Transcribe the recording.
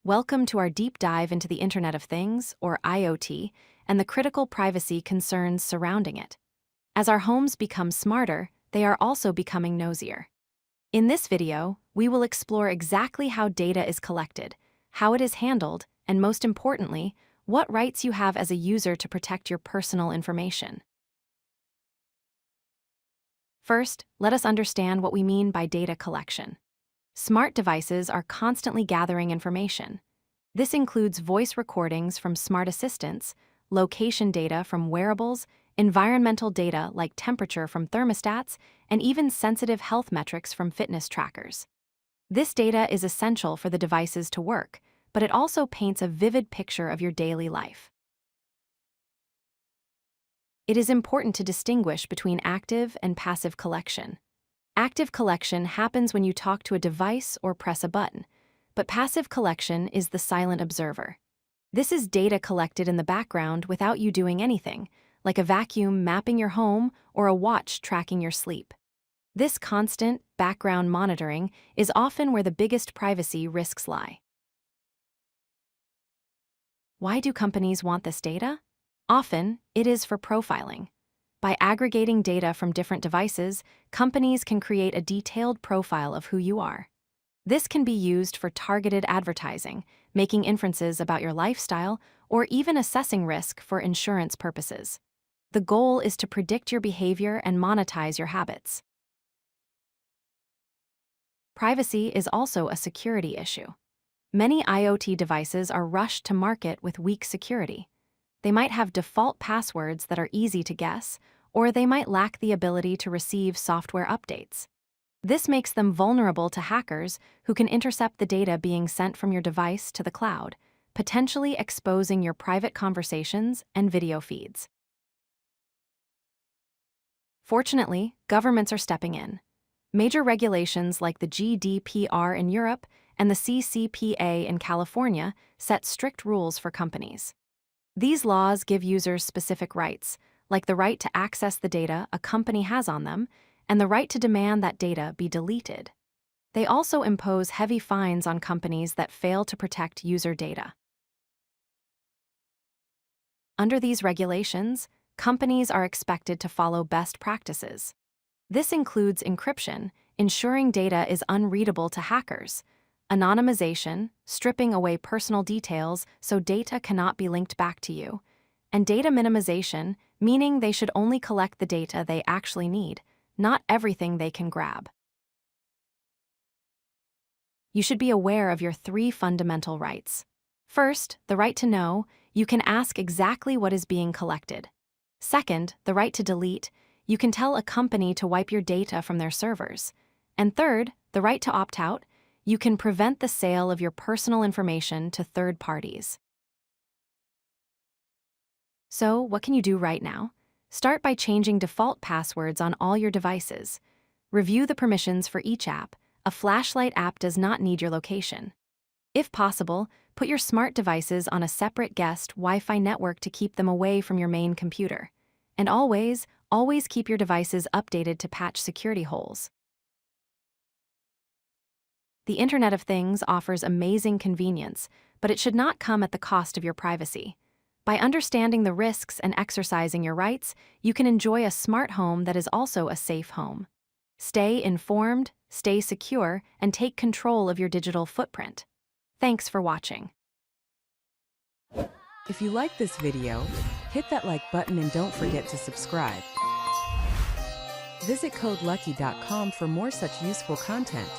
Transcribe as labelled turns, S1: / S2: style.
S1: Welcome to our deep dive into the Internet of Things, or IoT, and the critical privacy concerns surrounding it. As our homes become smarter, they are also becoming nosier. In this video, we will explore exactly how data is collected, how it is handled, and most importantly, what rights you have as a user to protect your personal information. First, let us understand what we mean by data collection. Smart devices are constantly gathering information. This includes voice recordings from smart assistants, location data from wearables, environmental data like temperature from thermostats, and even sensitive health metrics from fitness trackers. This data is essential for the devices to work, but it also paints a vivid picture of your daily life. It is important to distinguish between active and passive collection. Active collection happens when you talk to a device or press a button, but passive collection is the silent observer. This is data collected in the background without you doing anything, like a vacuum mapping your home or a watch tracking your sleep. This constant, background monitoring is often where the biggest privacy risks lie. Why do companies want this data? Often, it is for profiling. By aggregating data from different devices, companies can create a detailed profile of who you are. This can be used for targeted advertising, making inferences about your lifestyle, or even assessing risk for insurance purposes. The goal is to predict your behavior and monetize your habits. Privacy is also a security issue. Many IoT devices are rushed to market with weak security. They might have default passwords that are easy to guess, or they might lack the ability to receive software updates. This makes them vulnerable to hackers who can intercept the data being sent from your device to the cloud, potentially exposing your private conversations and video feeds. Fortunately, governments are stepping in. Major regulations like the GDPR in Europe and the CCPA in California set strict rules for companies. These laws give users specific rights, like the right to access the data a company has on them and the right to demand that data be deleted. They also impose heavy fines on companies that fail to protect user data. Under these regulations, companies are expected to follow best practices. This includes encryption, ensuring data is unreadable to hackers, anonymization, stripping away personal details so data cannot be linked back to you, and data minimization, meaning they should only collect the data they actually need, not everything they can grab. You should be aware of your 3 fundamental rights. First, the right to know. You can ask exactly what is being collected. Second, the right to delete. You can tell a company to wipe your data from their servers. And third, the right to opt out. You can prevent the sale of your personal information to third parties. So, what can you do right now? Start by changing default passwords on all your devices. Review the permissions for each app. A flashlight app does not need your location. If possible, put your smart devices on a separate guest Wi-Fi network to keep them away from your main computer. And always keep your devices updated to patch security holes. The Internet of Things offers amazing convenience, but it should not come at the cost of your privacy. By understanding the risks and exercising your rights, you can enjoy a smart home that is also a safe home. Stay informed, stay secure, and take control of your digital footprint. Thanks for watching.
S2: If you like this video, hit that like button and don't forget to subscribe. Visit codelucky.com for more such useful content.